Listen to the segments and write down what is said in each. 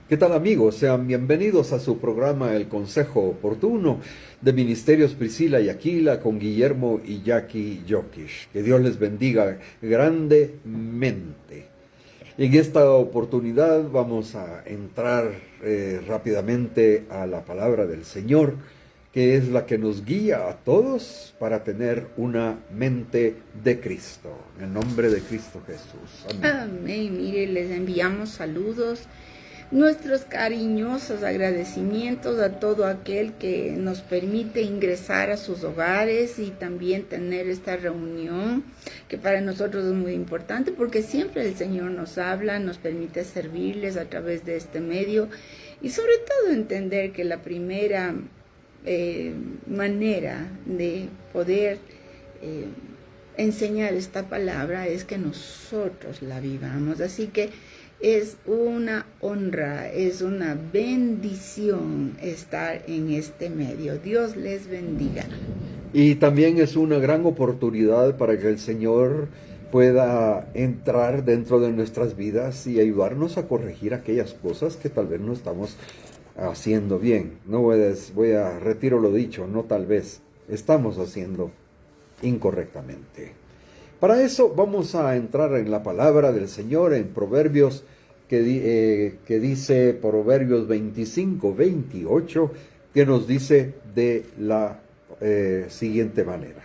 ¿Qué tal amigos? Sean bienvenidos a su programa El Consejo Oportuno de Ministerios Priscila y Aquila con Guillermo y Jackie Jokish. Que Dios les bendiga grandemente. En esta oportunidad vamos a entrar rápidamente a la palabra del Señor, que es la que nos guía a todos para tener una mente de Cristo. En el nombre de Cristo Jesús. Amén. Amén. Mire, les enviamos saludos, nuestros cariñosos agradecimientos a todo aquel que nos permite ingresar a sus hogares y también tener esta reunión, que para nosotros es muy importante porque siempre el Señor nos habla, nos permite servirles a través de este medio y sobre todo entender que la primera manera de poder enseñar esta palabra es que nosotros la vivamos. Así que es una honra, es una bendición estar en este medio. Dios les bendiga. Y también es una gran oportunidad para que el Señor pueda entrar dentro de nuestras vidas y ayudarnos a corregir aquellas cosas que tal vez no estamos haciendo bien. No voy a retiro lo dicho, no tal vez, estamos haciendo incorrectamente. Para eso vamos a entrar en la palabra del Señor en Proverbios, que dice Proverbios 25-28, que nos dice de la siguiente manera.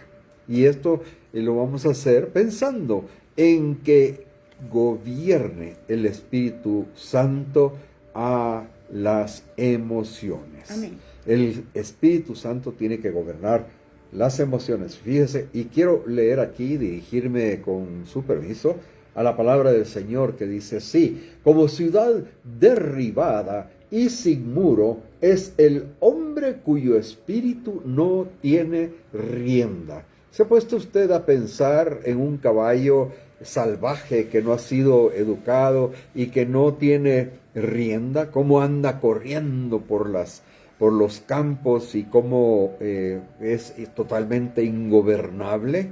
Y esto lo vamos a hacer pensando en que gobierne el Espíritu Santo a las emociones. Amén. El Espíritu Santo tiene que gobernar las emociones. Fíjese, y quiero leer aquí, dirigirme con su permiso a la palabra del Señor que dice así: como ciudad derribada y sin muro es el hombre cuyo espíritu no tiene rienda. ¿Se ha puesto usted a pensar en un caballo salvaje que no ha sido educado y que no tiene rienda? ¿Cómo anda corriendo por los campos y cómo es totalmente ingobernable?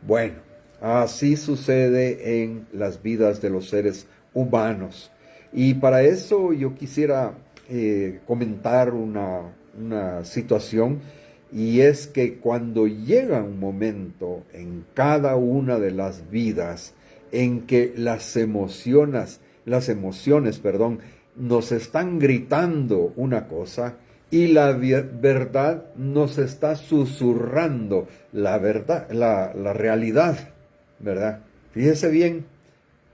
Bueno, así sucede en las vidas de los seres humanos. Y para eso yo quisiera comentar una situación, y es que cuando llega un momento en cada una de las vidas en que las emociones, nos están gritando una cosa, y la verdad nos está susurrando la verdad, la realidad, ¿verdad? Fíjese bien,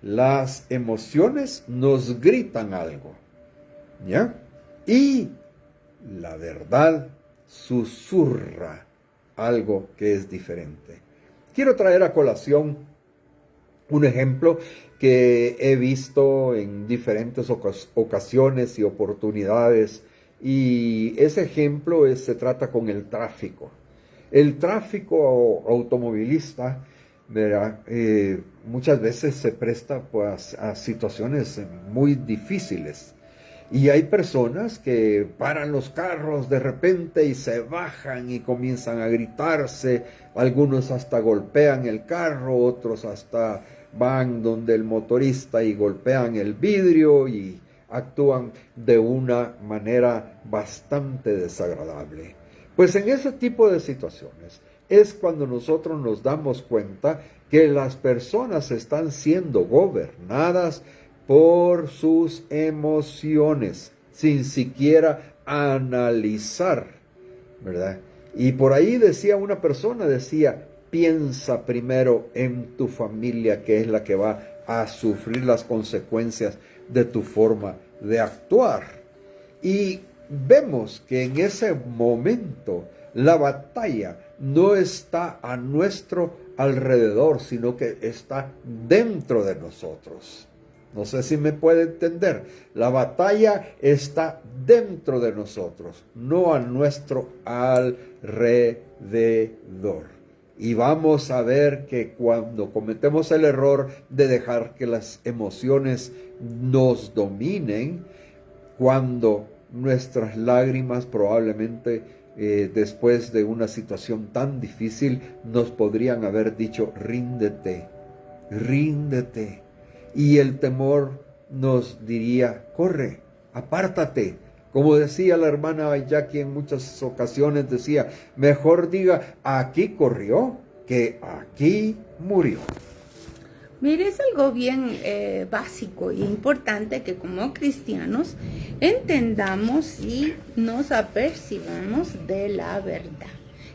las emociones nos gritan algo, ¿ya? Y la verdad susurra algo que es diferente. Quiero traer a colación un ejemplo que he visto en diferentes ocasiones y oportunidades. Y ese ejemplo se trata con el tráfico. El tráfico automovilista, ¿verdad? Muchas veces se presta pues, a situaciones muy difíciles. Y hay personas que paran los carros de repente y se bajan y comienzan a gritarse. Algunos hasta golpean el carro, otros hasta van donde el motorista y golpean el vidrio y actúan de una manera bastante desagradable. Pues en ese tipo de situaciones es cuando nosotros nos damos cuenta que las personas están siendo gobernadas por sus emociones, sin siquiera analizar, ¿verdad? Y por ahí decía una persona, piensa primero en tu familia, que es la que va a sufrir las consecuencias de tu forma de actuar. Y vemos que en ese momento la batalla no está a nuestro alrededor, sino que está dentro de nosotros. No sé si me puede entender. La batalla está dentro de nosotros, no a nuestro alrededor. Y vamos a ver que cuando cometemos el error de dejar que las emociones nos dominen, cuando nuestras lágrimas probablemente después de una situación tan difícil nos podrían haber dicho: ríndete, ríndete. Y el temor nos diría: corre, apártate. Como decía la hermana Jackie en muchas ocasiones, decía, mejor diga, aquí corrió que aquí murió. Mire, es algo bien básico y importante que como cristianos entendamos y nos apercibamos de la verdad.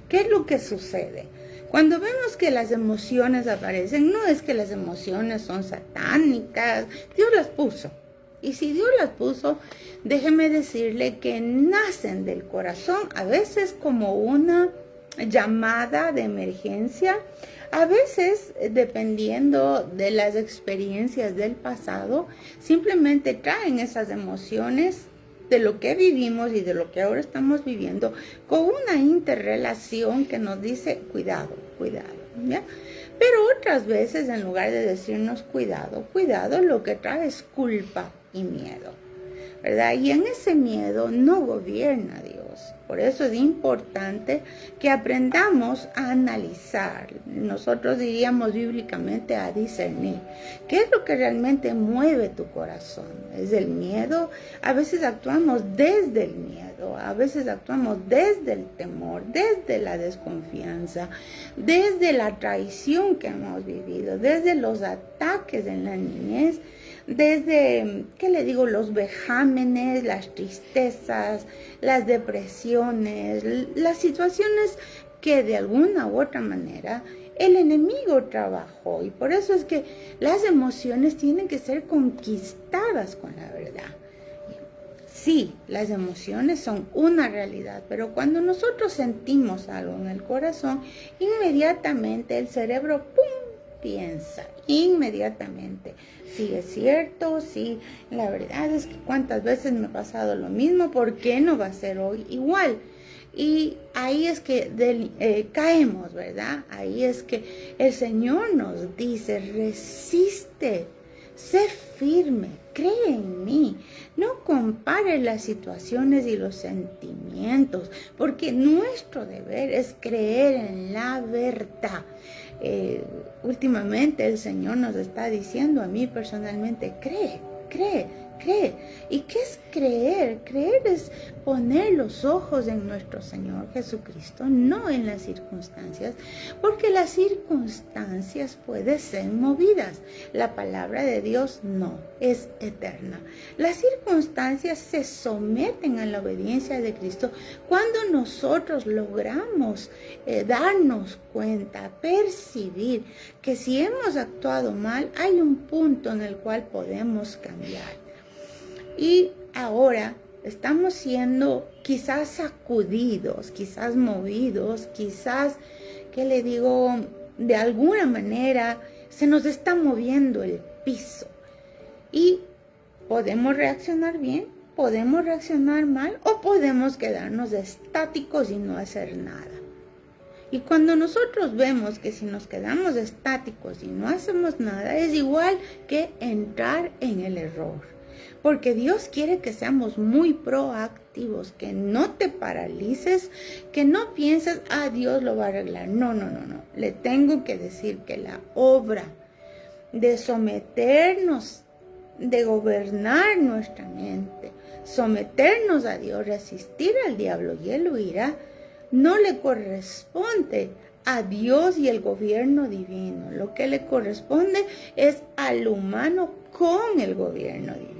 ¿Qué es lo que sucede? Cuando vemos que las emociones aparecen, no es que las emociones son satánicas, Dios las puso. Y si Dios las puso, déjeme decirle que nacen del corazón, a veces como una llamada de emergencia, a veces, dependiendo de las experiencias del pasado, simplemente traen esas emociones de lo que vivimos y de lo que ahora estamos viviendo con una interrelación que nos dice cuidado, cuidado, ¿ya? Pero otras veces, en lugar de decirnos cuidado, cuidado, lo que trae es culpa y miedo, ¿verdad? Y en ese miedo no gobierna Dios. Por eso es importante que aprendamos a analizar, nosotros diríamos bíblicamente a discernir, qué es lo que realmente mueve tu corazón. ¿Es el miedo? A veces actuamos desde el miedo, a veces actuamos desde el temor, desde la desconfianza, desde la traición que hemos vivido, desde los ataques en la niñez, desde, ¿qué le digo?, los vejámenes, las tristezas, las depresiones, las situaciones que de alguna u otra manera el enemigo trabajó. Y por eso es que las emociones tienen que ser conquistadas con la verdad. Sí, las emociones son una realidad, pero cuando nosotros sentimos algo en el corazón, inmediatamente el cerebro, ¡pum!, piensa, inmediatamente. Sí, es cierto, sí, la verdad es que cuántas veces me ha pasado lo mismo, ¿por qué no va a ser hoy igual? Y ahí es que caemos, ¿verdad? Ahí es que el Señor nos dice, resiste, sé firme, cree en mí, no compares las situaciones y los sentimientos, porque nuestro deber es creer en la verdad. Últimamente el Señor nos está diciendo a mí personalmente, cree, cree, cree. ¿Y qué es creer? Creer es poner los ojos en nuestro Señor Jesucristo, no en las circunstancias, porque las circunstancias pueden ser movidas. La palabra de Dios no, es eterna. Las circunstancias se someten a la obediencia de Cristo cuando nosotros logramos darnos cuenta, percibir que si hemos actuado mal, hay un punto en el cual podemos cambiar. Y ahora estamos siendo quizás sacudidos, quizás movidos, quizás, ¿qué le digo? De alguna manera se nos está moviendo el piso. Y podemos reaccionar bien, podemos reaccionar mal o podemos quedarnos estáticos y no hacer nada. Y cuando nosotros vemos que si nos quedamos estáticos y no hacemos nada, es igual que entrar en el error. Porque Dios quiere que seamos muy proactivos, que no te paralices, que no pienses, Dios lo va a arreglar. No. Le tengo que decir que la obra de someternos, de gobernar nuestra mente, someternos a Dios, resistir al diablo y él huirá, no le corresponde a Dios y el gobierno divino. Lo que le corresponde es al humano con el gobierno divino.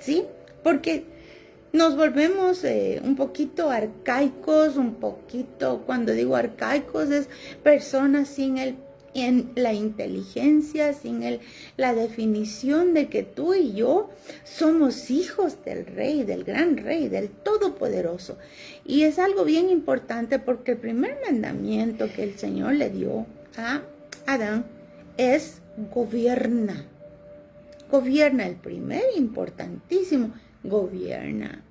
¿Sí? Porque nos volvemos un poquito arcaicos, cuando digo arcaicos, es personas en la inteligencia, sin la definición de que tú y yo somos hijos del Rey, del gran Rey, del Todopoderoso. Y es algo bien importante porque el primer mandamiento que el Señor le dio a Adán es gobierna. Gobierna, el primer importantísimo, gobierna.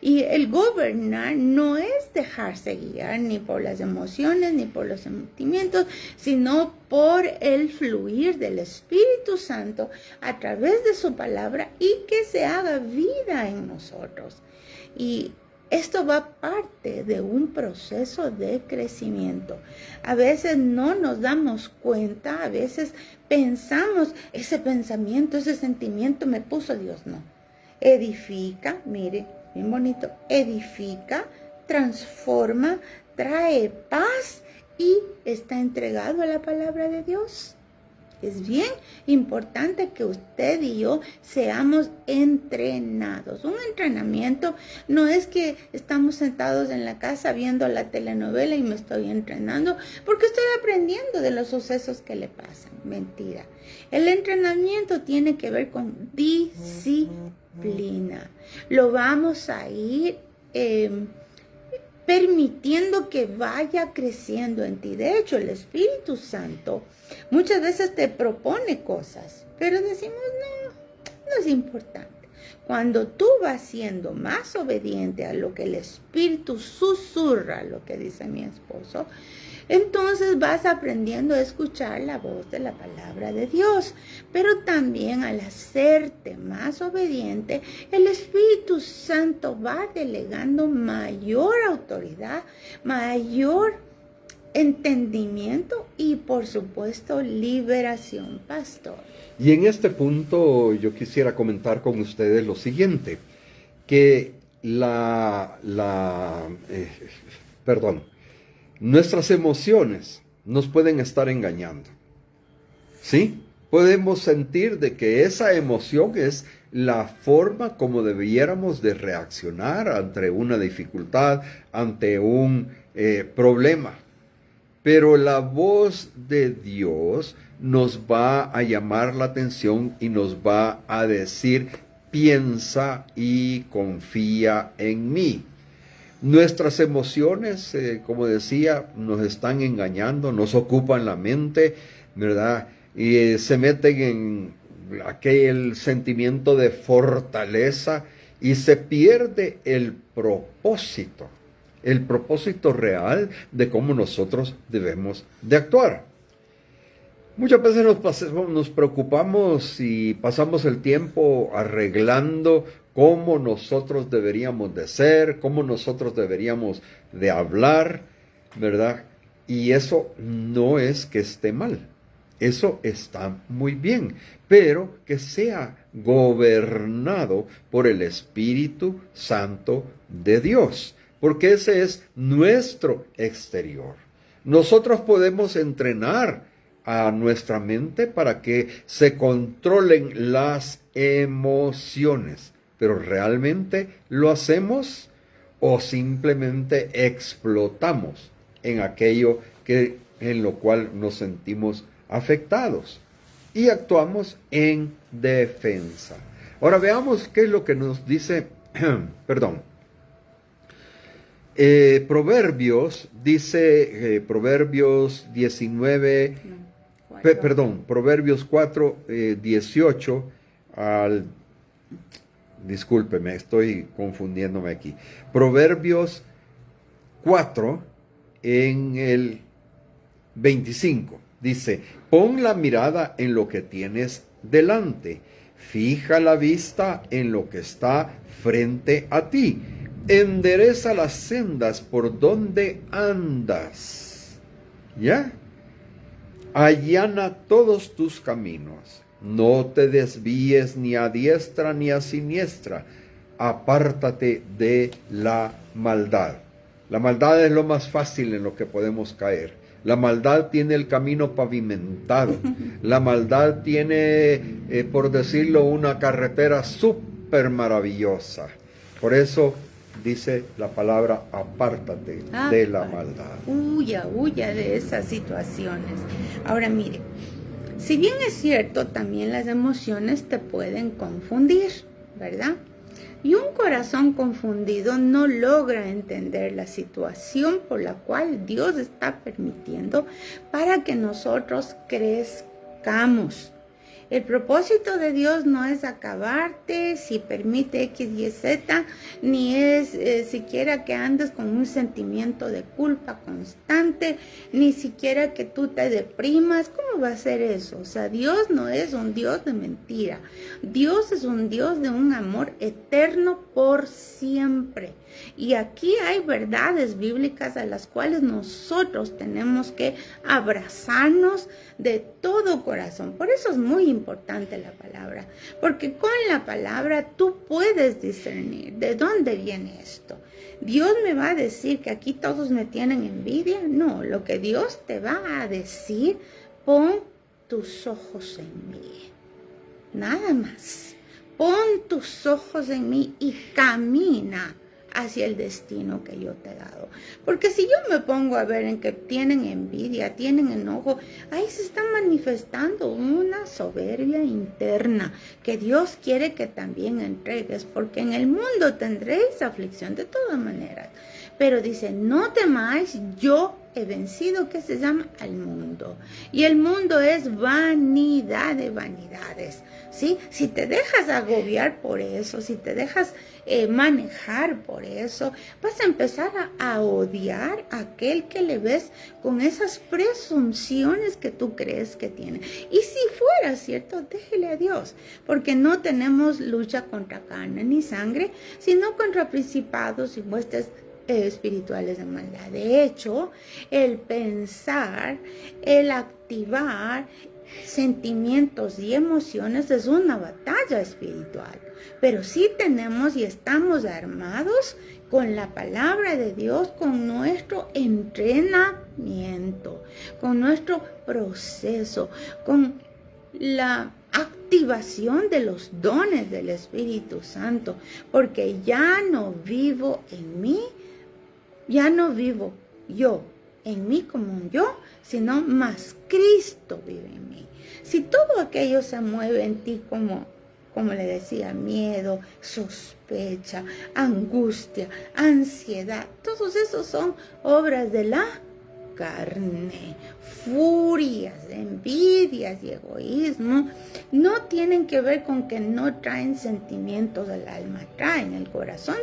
Y el gobernar no es dejarse guiar ni por las emociones ni por los sentimientos, sino por el fluir del Espíritu Santo a través de su palabra y que se haga vida en nosotros. Y esto va parte de un proceso de crecimiento. A veces no nos damos cuenta, a veces pensamos, ese pensamiento, ese sentimiento me puso Dios. No. edifica, mire, bien bonito, edifica, transforma, trae paz y está entregado a la palabra de Dios. Es bien importante que usted y yo seamos entrenados. Un entrenamiento no es que estamos sentados en la casa viendo la telenovela y me estoy entrenando porque estoy aprendiendo de los sucesos que le pasan. Mentira. El entrenamiento tiene que ver con disciplina. Lo vamos a ir permitiendo que vaya creciendo en ti. De hecho, el Espíritu Santo muchas veces te propone cosas, pero decimos, no es importante. Cuando tú vas siendo más obediente a lo que el Espíritu susurra, lo que dice mi esposo, entonces vas aprendiendo a escuchar la voz de la palabra de Dios. Pero también al hacerte más obediente, el Espíritu Santo va delegando mayor autoridad, mayor entendimiento y por supuesto liberación, pastor. Y en este punto yo quisiera comentar con ustedes lo siguiente, que nuestras emociones nos pueden estar engañando, ¿sí? Podemos sentir de que esa emoción es la forma como debiéramos de reaccionar ante una dificultad, ante un problema. Pero la voz de Dios nos va a llamar la atención y nos va a decir, piensa y confía en mí. Nuestras emociones, como decía, nos están engañando, nos ocupan la mente, ¿verdad? Y se meten en aquel sentimiento de fortaleza y se pierde el propósito real de cómo nosotros debemos de actuar. Muchas veces nos preocupamos y pasamos el tiempo arreglando cómo nosotros deberíamos de ser, cómo nosotros deberíamos de hablar, ¿verdad? Y eso no es que esté mal, eso está muy bien, pero que sea gobernado por el Espíritu Santo de Dios, porque ese es nuestro exterior. Nosotros podemos entrenar a nuestra mente para que se controlen las emociones, pero ¿realmente lo hacemos o simplemente explotamos en aquello en lo cual nos sentimos afectados y actuamos en defensa? Ahora veamos qué es lo que nos dice, Proverbios dice, Proverbios 19, Proverbios 4, 18 al... Discúlpeme, estoy confundiéndome aquí. Proverbios 4 en el 25 dice, pon la mirada en lo que tienes delante, fija la vista en lo que está frente a ti, endereza las sendas por donde andas, ¿ya? Allana todos tus caminos, no te desvíes ni a diestra ni a siniestra, apártate de la maldad. La maldad es lo más fácil en lo que podemos caer. La maldad tiene el camino pavimentado. La maldad tiene, por decirlo, una carretera súper maravillosa. Por eso dice la palabra, apártate de la maldad. Huya de esas situaciones. Ahora mire, si bien es cierto, también las emociones te pueden confundir, ¿verdad? Y un corazón confundido no logra entender la situación por la cual Dios está permitiendo para que nosotros crezcamos. El propósito de Dios no es acabarte si permite X, Y, Z, ni es siquiera que andes con un sentimiento de culpa constante, ni siquiera que tú te deprimas. ¿Cómo va a ser eso? O sea, Dios no es un Dios de mentira. Dios es un Dios de un amor eterno por siempre. Y aquí hay verdades bíblicas a las cuales nosotros tenemos que abrazarnos de todo corazón. Por eso es muy importante la palabra, porque con la palabra tú puedes discernir de dónde viene esto. Dios me va a decir que aquí todos me tienen envidia. No, lo que Dios te va a decir, pon tus ojos en mí. Nada más. Pon tus ojos en mí y camina hacia el destino que yo te he dado. Porque si yo me pongo a ver en que tienen envidia, tienen enojo, ahí se está manifestando una soberbia interna que Dios quiere que también entregues, porque en el mundo tendréis aflicción de todas maneras. Pero dice, no temáis, yo he vencido, que se llama al mundo. Y el mundo es vanidad de vanidades, ¿sí? Si te dejas agobiar por eso, si te dejas manejar por eso, vas a empezar a odiar a aquel que le ves con esas presunciones que tú crees que tiene. Y si fuera cierto, déjele a Dios, porque no tenemos lucha contra carne ni sangre, sino contra principados y huestes espirituales de maldad. De hecho, el pensar, el activar sentimientos y emociones es una batalla espiritual, pero sí tenemos y estamos armados con la palabra de Dios, con nuestro entrenamiento, con nuestro proceso, con la activación de los dones del Espíritu Santo, porque ya no vivo en mí, ya no vivo yo en mí como un yo, sino más Cristo vive en mí. Si todo aquello se mueve en ti como le decía, miedo, sospecha, angustia, ansiedad, todos esos son obras de la carne, furias, envidias y egoísmo. No tienen que ver con que no traen sentimientos del alma, traen el corazón.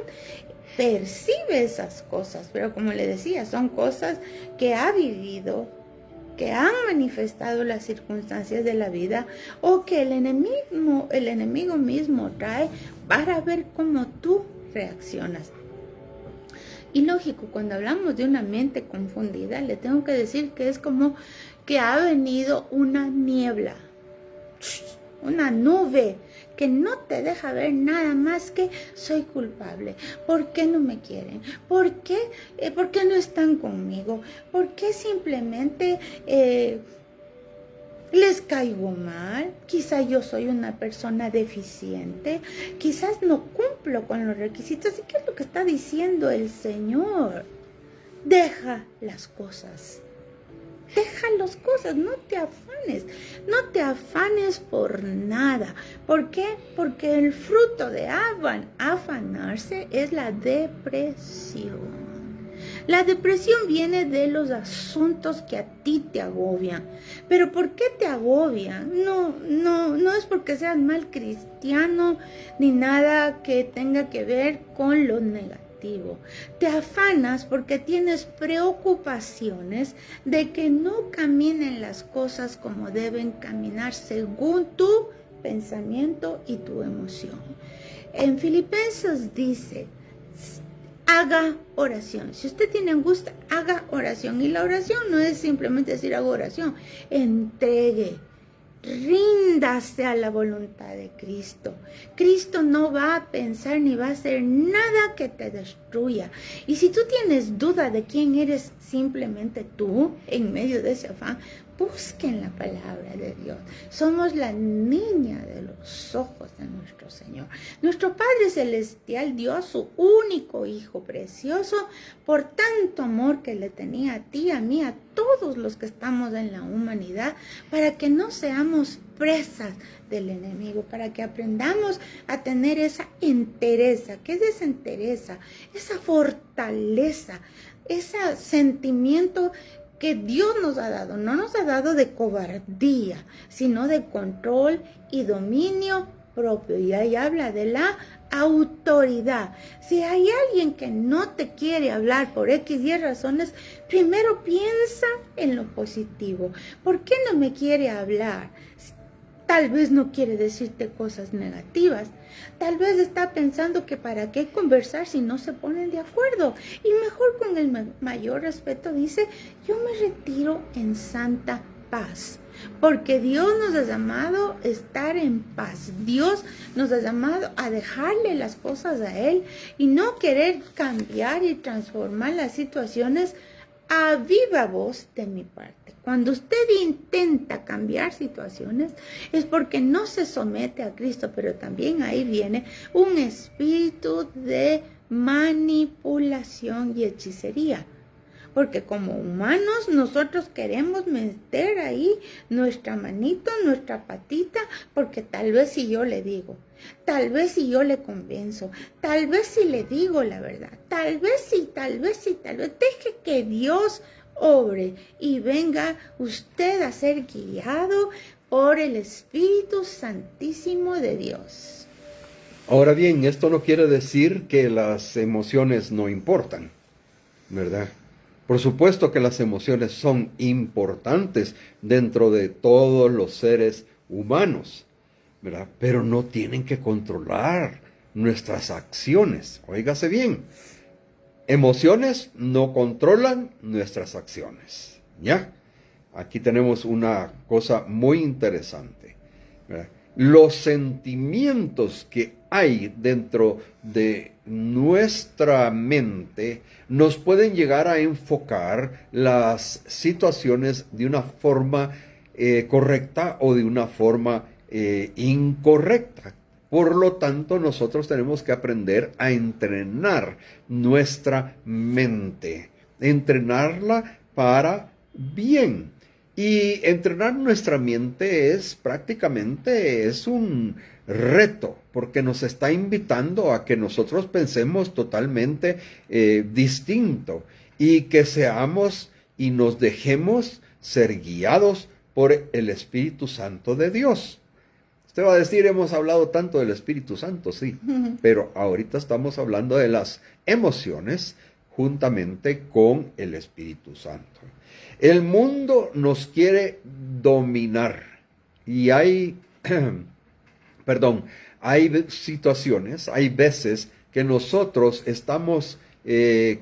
Percibe esas cosas, pero como le decía, son cosas que ha vivido, que han manifestado las circunstancias de la vida o que el enemigo mismo trae para ver cómo tú reaccionas. Y lógico, cuando hablamos de una mente confundida, le tengo que decir que es como que ha venido una niebla, una nube que no te deja ver nada más que soy culpable. ¿Por qué no me quieren? ¿Por qué no están conmigo? ¿Por qué simplemente les caigo mal? Quizá yo soy una persona deficiente. Quizás no cumplo con los requisitos. ¿Y qué es lo que está diciendo el Señor? Deja las cosas. Deja las cosas, no te afanes por nada. ¿Por qué? Porque el fruto de afanarse es la depresión. La depresión viene de los asuntos que a ti te agobian. ¿Pero por qué te agobian? No es porque seas mal cristiano ni nada que tenga que ver con lo negativo. Te afanas porque tienes preocupaciones de que no caminen las cosas como deben caminar según tu pensamiento y tu emoción. En Filipenses dice, haga oración. Si usted tiene angustia, haga oración. Y la oración no es simplemente decir hago oración. Entregue. Ríndase a la voluntad de Cristo. Cristo no va a pensar ni va a hacer nada que te destruya. Y si tú tienes duda de quién eres simplemente tú en medio de ese afán, busquen la palabra de Dios. Somos la niña de los ojos de nuestro Señor. Nuestro Padre Celestial dio a su único Hijo precioso por tanto amor que le tenía a ti, a mí, a todos los que estamos en la humanidad, para que no seamos presas del enemigo, para que aprendamos a tener esa entereza. ¿Qué es esa entereza? Esa fortaleza, ese sentimiento que Dios nos ha dado. No nos ha dado de cobardía, sino de control y dominio propio. Y ahí habla de la autoridad. Si hay alguien que no te quiere hablar por X y razones, primero piensa en lo positivo. ¿Por qué no me quiere hablar? Tal vez no quiere decirte cosas negativas. Tal vez está pensando que para qué conversar si no se ponen de acuerdo. Y mejor con el mayor respeto dice, yo me retiro en santa paz. Porque Dios nos ha llamado a estar en paz. Dios nos ha llamado a dejarle las cosas a Él y no querer cambiar y transformar las situaciones a viva voz de mi parte. Cuando usted intenta cambiar situaciones es porque no se somete a Cristo, pero también ahí viene un espíritu de manipulación y hechicería. Porque como humanos nosotros queremos meter ahí nuestra manito, nuestra patita, porque tal vez si yo le digo, tal vez si yo le convenzo, tal vez si le digo la verdad, tal vez si, deje que Dios obre y venga usted a ser guiado por el Espíritu Santísimo de Dios. Ahora bien, esto no quiere decir que las emociones no importan, ¿verdad? Por supuesto que las emociones son importantes dentro de todos los seres humanos, ¿verdad? Pero no tienen que controlar nuestras acciones. Óigase bien, emociones no controlan nuestras acciones, ¿ya? Aquí tenemos una cosa muy interesante, ¿verdad? Los sentimientos que hay dentro de nuestra mente nos pueden llegar a enfocar las situaciones de una forma correcta o de una forma incorrecta. Por lo tanto, nosotros tenemos que aprender a entrenar nuestra mente, entrenarla para bien. Y entrenar nuestra mente es prácticamente un reto, porque nos está invitando a que nosotros pensemos totalmente distinto y que seamos y nos dejemos ser guiados por el Espíritu Santo de Dios. Usted va a decir, hemos hablado tanto del Espíritu Santo, sí, pero ahorita estamos hablando de las emociones juntamente con el Espíritu Santo. El mundo nos quiere dominar y hay situaciones, hay veces que nosotros estamos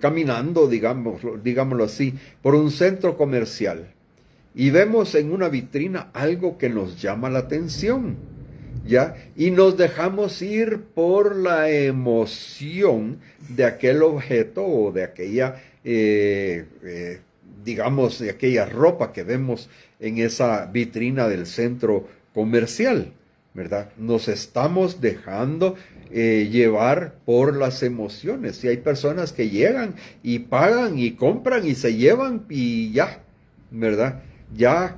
caminando, digámoslo así, por un centro comercial y vemos en una vitrina algo que nos llama la atención, ¿ya? Y nos dejamos ir por la emoción de aquel objeto o de aquella digamos, de aquella ropa que vemos en esa vitrina del centro comercial, ¿verdad? Nos estamos dejando llevar por las emociones. Y hay personas que llegan y pagan y compran y se llevan y ya, ¿verdad? Ya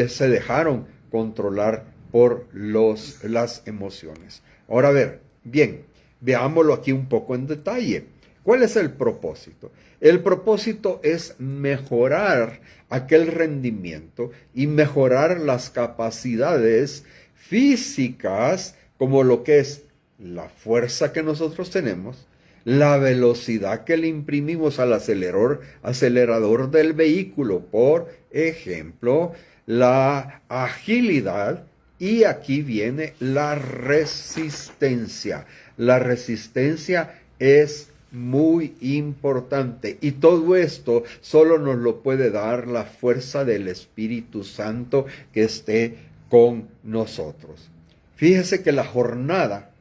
se dejaron controlar por las emociones. Ahora, a ver, bien, veámoslo aquí un poco en detalle. ¿Cuál es el propósito? El propósito es mejorar aquel rendimiento y mejorar las capacidades físicas, como lo que es la fuerza que nosotros tenemos, la velocidad que le imprimimos al acelerador del vehículo, por ejemplo, la agilidad, y aquí viene la resistencia. La resistencia es muy importante y todo esto solo nos lo puede dar la fuerza del Espíritu Santo que esté con nosotros. Fíjese que la jornada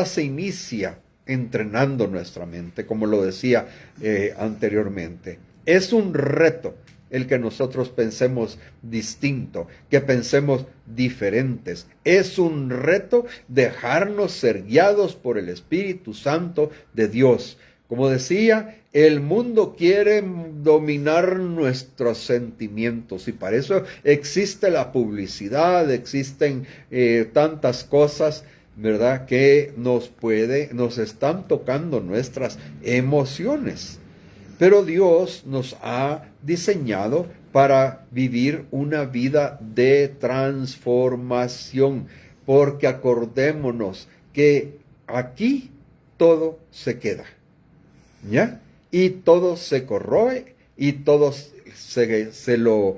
se inicia entrenando nuestra mente, como lo decía anteriormente. Es un reto el que nosotros pensemos distinto, que pensemos diferentes. Es un reto dejarnos ser guiados por el Espíritu Santo de Dios. Como decía, el mundo quiere dominar nuestros sentimientos y para eso existe la publicidad, existen tantas cosas, ¿verdad?, que nos están tocando nuestras emociones. Pero Dios nos ha diseñado para vivir una vida de transformación, porque acordémonos que aquí todo se queda, ¿ya? Y todo se corroe y todo se lo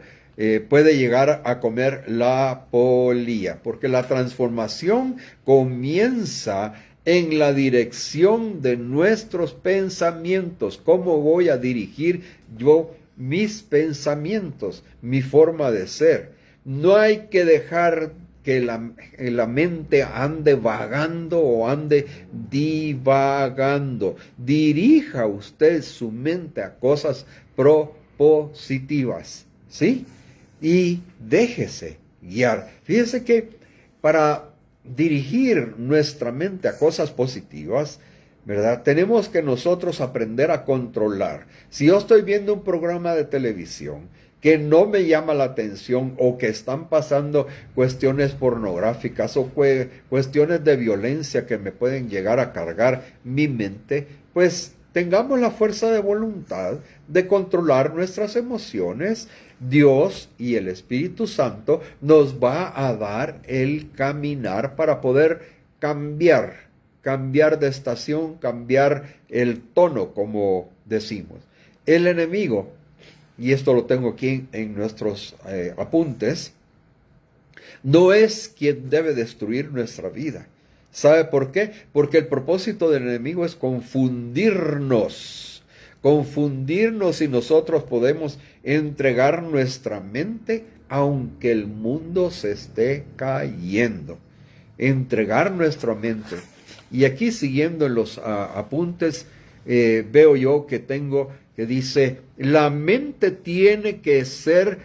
puede llegar a comer la polilla, porque la transformación comienza en la dirección de nuestros pensamientos. ¿Cómo voy a dirigir yo mis pensamientos, mi forma de ser? No hay que dejar que la mente ande vagando o ande divagando. Dirija usted su mente a cosas propositivas, ¿sí? Y déjese guiar. Fíjese que para dirigir nuestra mente a cosas positivas, ¿verdad? Tenemos que nosotros aprender a controlar. Si yo estoy viendo un programa de televisión que no me llama la atención o que están pasando cuestiones pornográficas o cuestiones de violencia que me pueden llegar a cargar mi mente, pues tengamos la fuerza de voluntad de controlar nuestras emociones. Dios y el Espíritu Santo nos va a dar el caminar para poder cambiar de estación, cambiar el tono, como decimos. El enemigo, y esto lo tengo aquí en nuestros apuntes, no es quien debe destruir nuestra vida. ¿Sabe por qué? Porque el propósito del enemigo es confundirnos y nosotros podemos entregar nuestra mente aunque el mundo se esté cayendo. Entregar nuestra mente. Y aquí siguiendo en los apuntes, veo yo que tengo que dice, la mente tiene que ser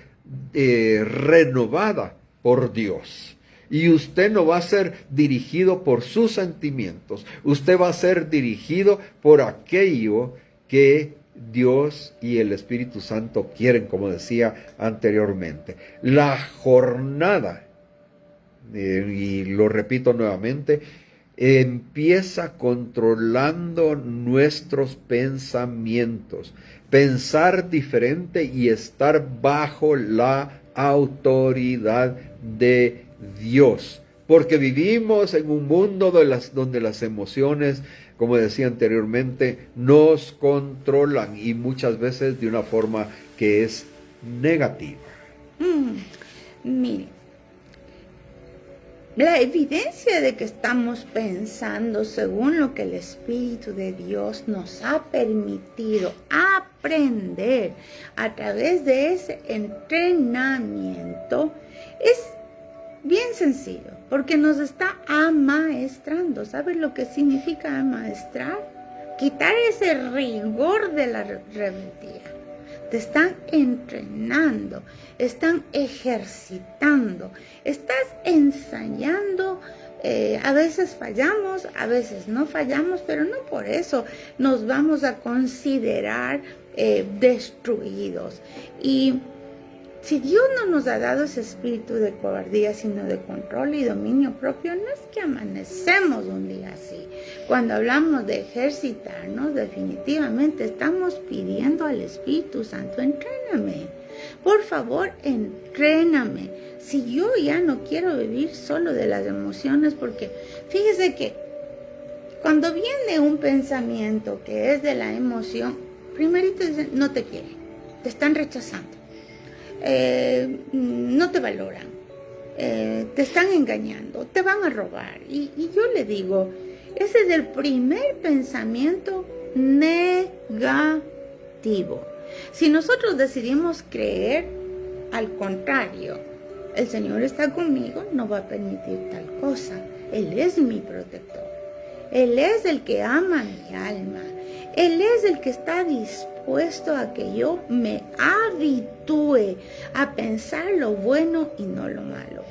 renovada por Dios. Y usted no va a ser dirigido por sus sentimientos. Usted va a ser dirigido por aquello que Dios y el Espíritu Santo quieren, como decía anteriormente. La jornada, y lo repito nuevamente, empieza controlando nuestros pensamientos. Pensar diferente y estar bajo la autoridad de Dios. Porque vivimos en un mundo donde las emociones, como decía anteriormente, nos controlan y muchas veces de una forma que es negativa. Mire, la evidencia de que estamos pensando según lo que el Espíritu de Dios nos ha permitido aprender a través de ese entrenamiento es bien sencillo, porque nos está amaestrando. ¿Sabes lo que significa amaestrar? Quitar ese rigor de la rebeldía. Te están entrenando, están ejercitando, estás ensayando. A veces fallamos, a veces no fallamos, pero no por eso nos vamos a considerar destruidos. Y si Dios no nos ha dado ese espíritu de cobardía, sino de control y dominio propio, no es que amanecemos un día así. Cuando hablamos de ejercitarnos, definitivamente estamos pidiendo al Espíritu Santo, entréname. Por favor, entréname. Si yo ya no quiero vivir solo de las emociones, porque fíjese que cuando viene un pensamiento que es de la emoción, primerito dicen, no te quieren, te están rechazando. No te valoran, te están engañando, te van a robar. Y yo le digo, ese es el primer pensamiento negativo. Si nosotros decidimos creer al contrario, el Señor está conmigo, no va a permitir tal cosa. Él es mi protector. Él es el que ama mi alma. Él es el que está dispuesto a que yo me habitúe a pensar lo bueno y no lo malo.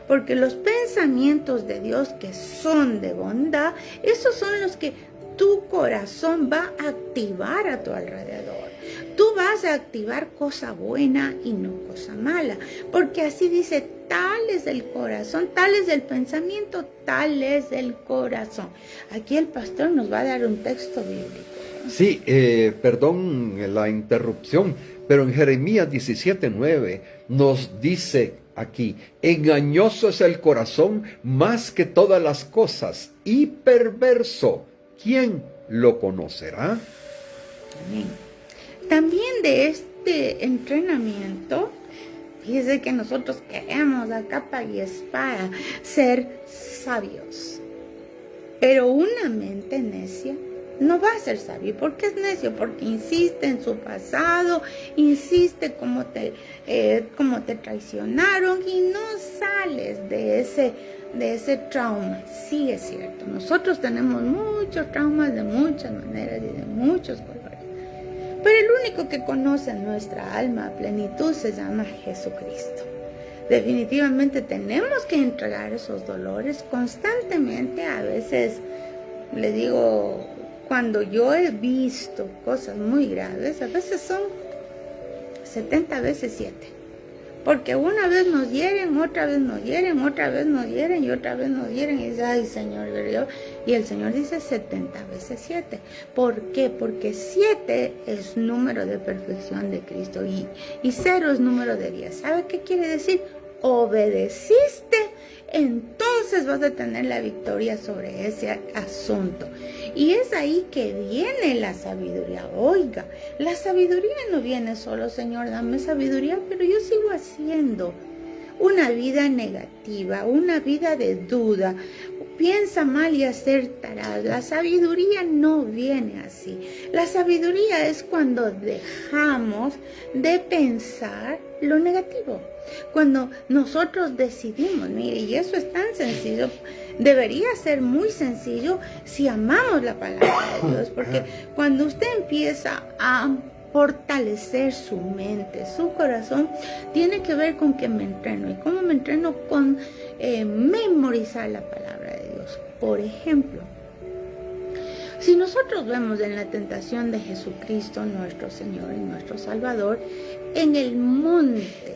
Porque los pensamientos de Dios que son de bondad, esos son los que tu corazón va a activar a tu alrededor. Tú vas a activar cosa buena y no cosa mala. Porque así dice, tal es el corazón, tal es el pensamiento, tal es el corazón. Aquí el pastor nos va a dar un texto bíblico. Sí, perdón la interrupción, pero en Jeremías 17:9 nos dice aquí, engañoso es el corazón más que todas las cosas y perverso, ¿quién lo conocerá? Amén. También de este entrenamiento, fíjese que nosotros queremos a capa y espada ser sabios, pero una mente necia no va a ser sabio. ¿Por qué es necio? Porque insiste en su pasado, insiste cómo te traicionaron y no sales de ese trauma. Sí, es cierto, nosotros tenemos muchos traumas de muchas maneras y de muchos colores, pero el único que conoce nuestra alma a plenitud se llama Jesucristo. Definitivamente tenemos que entregar esos dolores constantemente. A veces, le digo, cuando yo he visto cosas muy graves, a veces son 70 veces 7. Porque una vez nos hieren, otra vez nos hieren, otra vez nos hieren y otra vez nos hieren. Y dice, ay Señor, ¿verdad? Y el Señor dice 70 veces 7. ¿Por qué? Porque 7 es número de perfección de Cristo y 0 es número de 10. ¿Sabe qué quiere decir? Obedeciste, entonces vas a tener la victoria sobre ese asunto. Y es ahí que viene la sabiduría. Oiga, la sabiduría no viene solo, Señor, dame sabiduría, pero yo sigo haciendo una vida negativa, una vida de duda. Piensa mal y acertarás. La sabiduría no viene así. La sabiduría es cuando dejamos de pensar lo negativo. Cuando nosotros decidimos, mire, y eso es tan sencillo, debería ser muy sencillo si amamos la palabra de Dios, porque cuando usted empieza a fortalecer su mente, su corazón, tiene que ver con que me entreno. ¿Y cómo me entreno? Con memorizar la palabra de Dios. Por ejemplo, si nosotros vemos en la tentación de Jesucristo, nuestro Señor y nuestro Salvador, en el monte,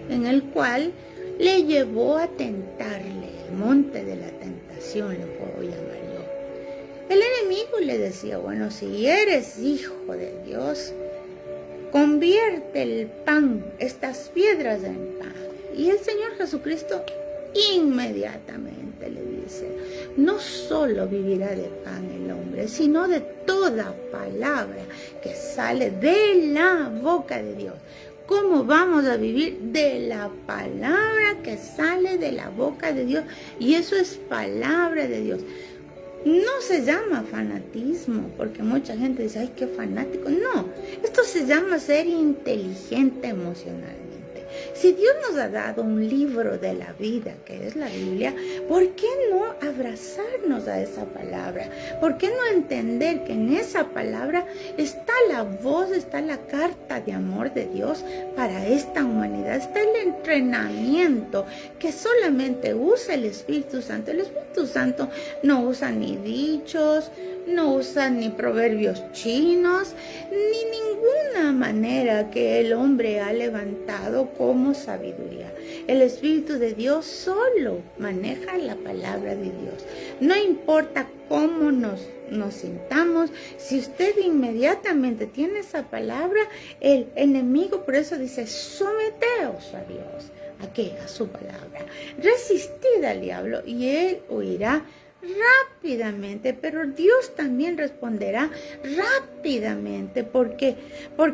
en el cual le llevó a tentarle, el monte de la tentación le puedo llamar yo. El enemigo le decía, bueno, si eres hijo de Dios, convierte el pan, estas piedras en pan. Y el Señor Jesucristo inmediatamente le dice, no solo vivirá de pan el hombre, sino de toda palabra que sale de la boca de Dios. ¿Cómo vamos a vivir? De la palabra que sale de la boca de Dios. Y eso es palabra de Dios. No se llama fanatismo, porque mucha gente dice, ay, qué fanático. No, esto se llama ser inteligente emocionalmente. Si Dios nos ha dado un libro de la vida, que es la Biblia, ¿por qué no abrazarnos a esa palabra? ¿Por qué no entender que en esa palabra está la voz, está la carta de amor de Dios para esta humanidad? Está el entrenamiento que solamente usa el Espíritu Santo. El Espíritu Santo no usa ni dichos, no usa ni proverbios chinos, ni ninguna manera que el hombre ha levantado como sabiduría. El Espíritu de Dios solo maneja la palabra de Dios. No importa cómo nos sintamos, si usted inmediatamente tiene esa palabra, el enemigo por eso dice, someteos a Dios. ¿A qué? A su palabra. Resistid al diablo y él huirá rápidamente, pero Dios también responderá rápidamente porque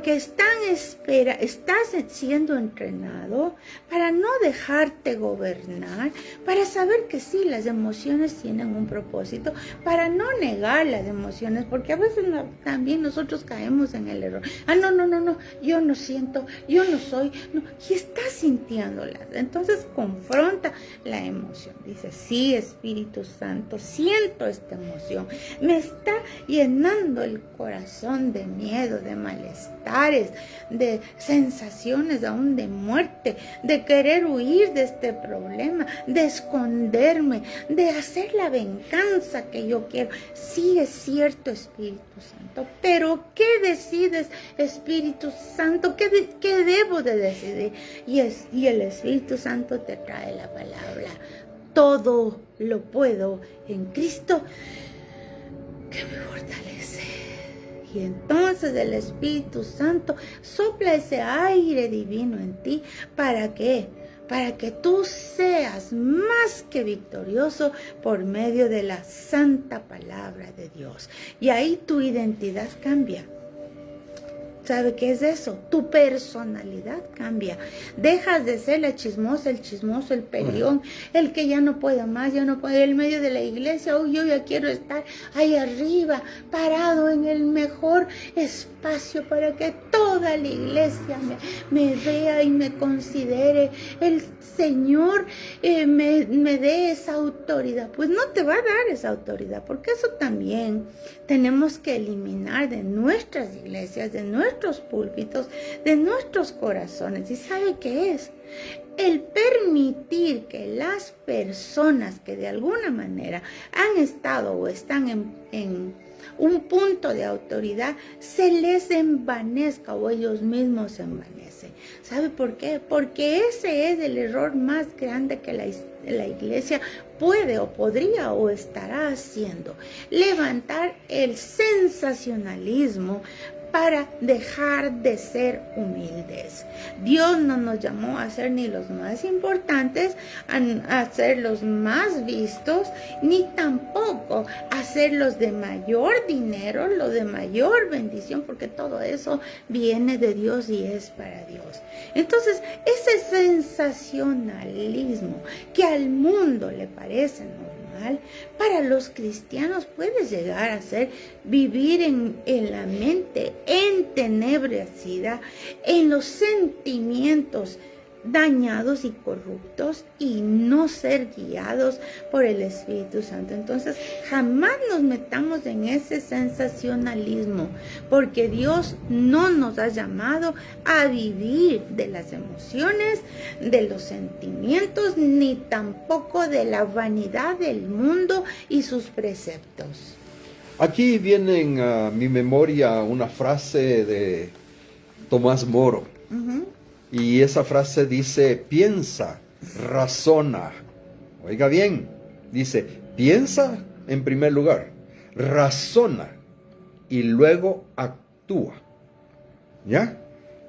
estás siendo entrenado para no dejarte gobernar, para saber que sí, las emociones tienen un propósito, para no negar las emociones, porque a veces también nosotros caemos en el error. No, yo no siento, yo no soy, no, y estás sintiéndolas. Entonces confronta la emoción. Dice, sí, Espíritu Santo, siento esta emoción, me está llenando el corazón de miedo, de malestares, de sensaciones aún de muerte, de querer huir de este problema, de esconderme, de hacer la venganza que yo quiero. Sí, es cierto, Espíritu Santo, pero ¿qué decides, Espíritu Santo? ¿Qué debo de decidir? Y el Espíritu Santo te trae la palabra. Todo lo puedo en Cristo que me fortalece. Y entonces el Espíritu Santo sopla ese aire divino en ti. ¿Para qué? Para que tú seas más que victorioso por medio de la santa palabra de Dios. Y ahí tu identidad cambia. ¿Sabe qué es eso? Tu personalidad cambia. Dejas de ser la chismosa, el chismoso, el peleón, el que ya no puede más, ya no puede, en medio de la iglesia. Yo ya quiero estar ahí arriba, parado en el mejor espacio para que toda la iglesia me vea y me considere. El Señor me dé esa autoridad. Pues no te va a dar esa autoridad, porque eso también tenemos que eliminar de nuestras iglesias, de nuestros púlpitos, de nuestros corazones. ¿Y sabe qué es? El permitir que las personas que de alguna manera han estado o están en un punto de autoridad se les envanezca o ellos mismos se envanecen. ¿Sabe por qué? Porque ese es el error más grande que la iglesia puede o podría o estará haciendo. Levantar el sensacionalismo para dejar de ser humildes. Dios no nos llamó a ser ni los más importantes, a ser los más vistos, ni tampoco a ser los de mayor dinero, los de mayor bendición, porque todo eso viene de Dios y es para Dios. Entonces, ese sensacionalismo que al mundo le parece normal, para los cristianos puede llegar a ser vivir en la mente entenebrecida, en los sentimientos dañados y corruptos y no ser guiados por el Espíritu Santo. Entonces, jamás nos metamos en ese sensacionalismo, porque Dios no nos ha llamado a vivir de las emociones, de los sentimientos, ni tampoco de la vanidad del mundo y sus preceptos. Aquí viene a mi memoria una frase de Tomás Moro. Y esa frase dice: piensa, razona. Oiga bien, dice: piensa en primer lugar, razona y luego actúa. ¿Ya?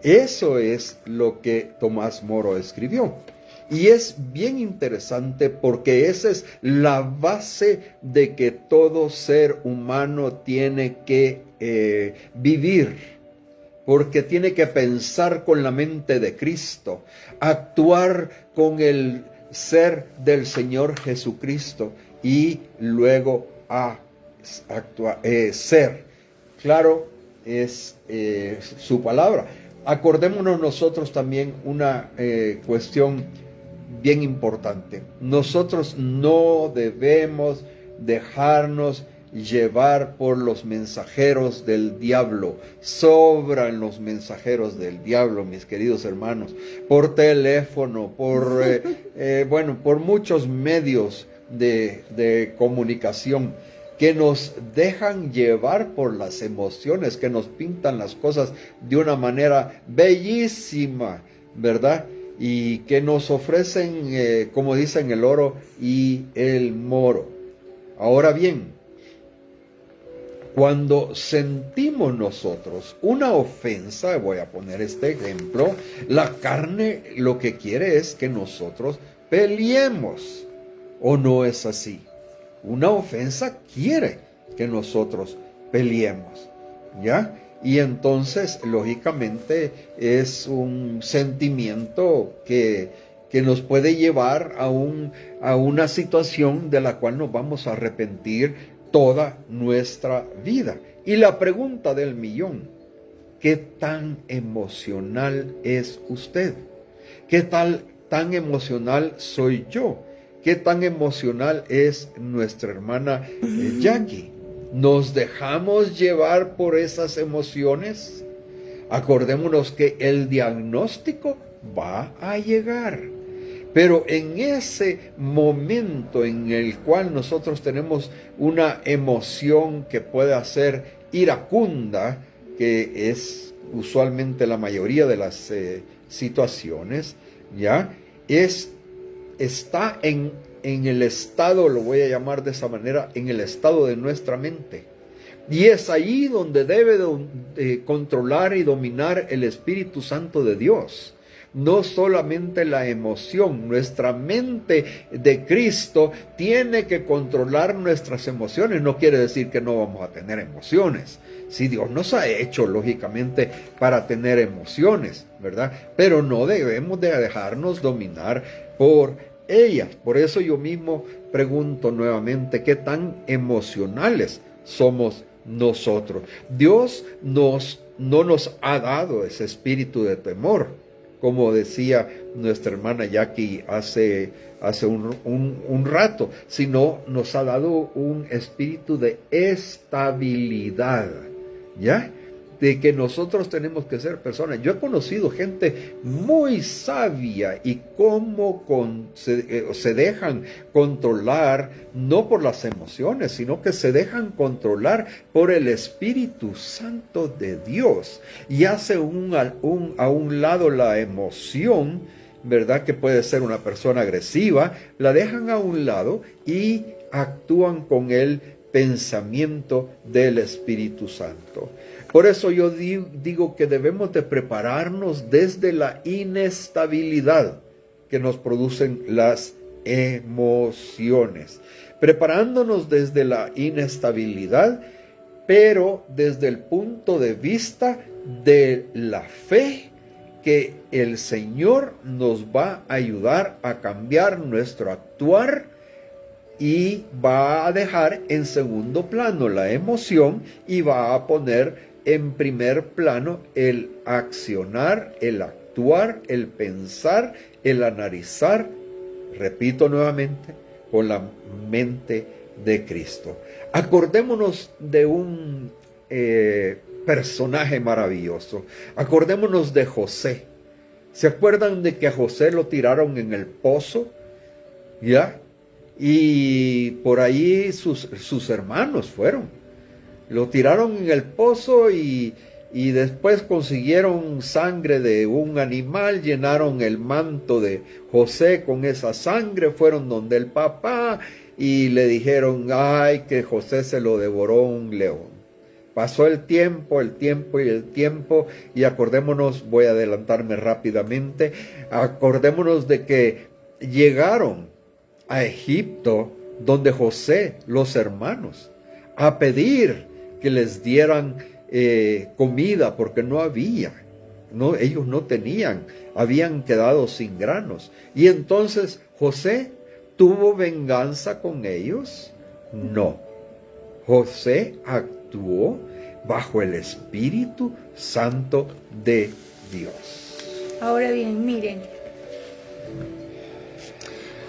Eso es lo que Tomás Moro escribió. Y es bien interesante porque esa es la base de que todo ser humano tiene que vivir. Porque tiene que pensar con la mente de Cristo, actuar con el ser del Señor Jesucristo y luego ser. Claro, es su palabra. Acordémonos nosotros también una cuestión bien importante. Nosotros no debemos dejarnos llevar por los mensajeros del diablo. Sobran los mensajeros del diablo, mis queridos hermanos, por teléfono, por muchos medios de comunicación que nos dejan llevar por las emociones, que nos pintan las cosas de una manera bellísima, ¿verdad? Y que nos ofrecen, como dicen, el oro y el moro. Ahora bien, cuando sentimos nosotros una ofensa, voy a poner este ejemplo, la carne lo que quiere es que nosotros peleemos, ¿o no es así? Una ofensa quiere que nosotros peleemos, ¿ya? Y entonces, lógicamente, es un sentimiento que nos puede llevar a una situación de la cual nos vamos a arrepentir toda nuestra vida. Y la pregunta del millón: ¿qué tan emocional es usted? ¿Qué tan emocional soy yo? ¿Qué tan emocional es nuestra hermana Jackie? ¿Nos dejamos llevar por esas emociones? Acordémonos que el diagnóstico va a llegar. Pero en ese momento en el cual nosotros tenemos una emoción que puede ser iracunda, que es usualmente la mayoría de las situaciones, ¿ya? Está en el estado, lo voy a llamar de esa manera, en el estado de nuestra mente. Y es ahí donde debe de controlar y dominar el Espíritu Santo de Dios. no solamente la emoción. Nuestra mente de Cristo tiene que controlar nuestras emociones. No quiere decir que no vamos a tener emociones. Si Dios nos ha hecho, lógicamente, para tener emociones, ¿verdad? Pero no debemos de dejarnos dominar por ellas. Por eso yo mismo pregunto nuevamente, ¿qué tan emocionales somos nosotros? Dios no nos ha dado ese espíritu de temor, como decía nuestra hermana Jackie hace un rato, sino nos ha dado un espíritu de estabilidad, ¿ya? De que nosotros tenemos que ser personas. Yo he conocido gente muy sabia y cómo se dejan controlar, no por las emociones, sino que se dejan controlar por el Espíritu Santo de Dios. Y hace a un lado la emoción, ¿verdad? Que puede ser una persona agresiva, la dejan a un lado y actúan con el pensamiento del Espíritu Santo. Por eso yo digo que debemos de prepararnos desde la inestabilidad que nos producen las emociones. Preparándonos desde la inestabilidad, pero desde el punto de vista de la fe, que el Señor nos va a ayudar a cambiar nuestro actuar y va a dejar en segundo plano la emoción y va a poner en primer plano el accionar, el actuar, el pensar, el analizar, repito nuevamente, con la mente de Cristo. Acordémonos de un personaje maravilloso. Acordémonos de José. ¿Se acuerdan de que a José lo tiraron en el pozo? ¿Ya? Y por ahí sus hermanos fueron. Lo tiraron en el pozo y después consiguieron sangre de un animal, llenaron el manto de José con esa sangre, fueron donde el papá y le dijeron, ay, que José se lo devoró un león. Pasó el tiempo y acordémonos, voy a adelantarme rápidamente, acordémonos de que llegaron a Egipto, donde José, los hermanos, a pedir que les dieran comida, porque no había, ellos no tenían, habían quedado sin granos. Y entonces José tuvo venganza con ellos. No, José actuó bajo el Espíritu Santo de Dios. Ahora bien, miren,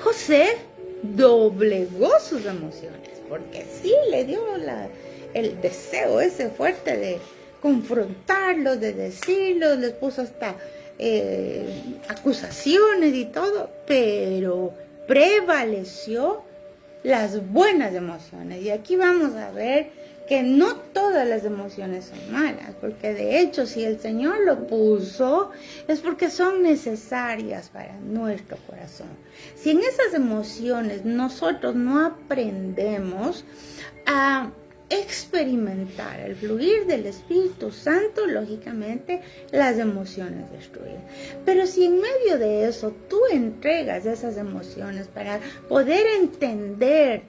José doblegó sus emociones, porque sí le dio el deseo ese fuerte de confrontarlos, de decirlos, les puso hasta acusaciones y todo, pero prevaleció las buenas emociones. Y aquí vamos a ver que no todas las emociones son malas, porque de hecho si el Señor lo puso es porque son necesarias para nuestro corazón. Si en esas emociones nosotros no aprendemos a experimentar el fluir del Espíritu Santo, lógicamente las emociones destruyen. Pero si en medio de eso tú entregas esas emociones para poder entender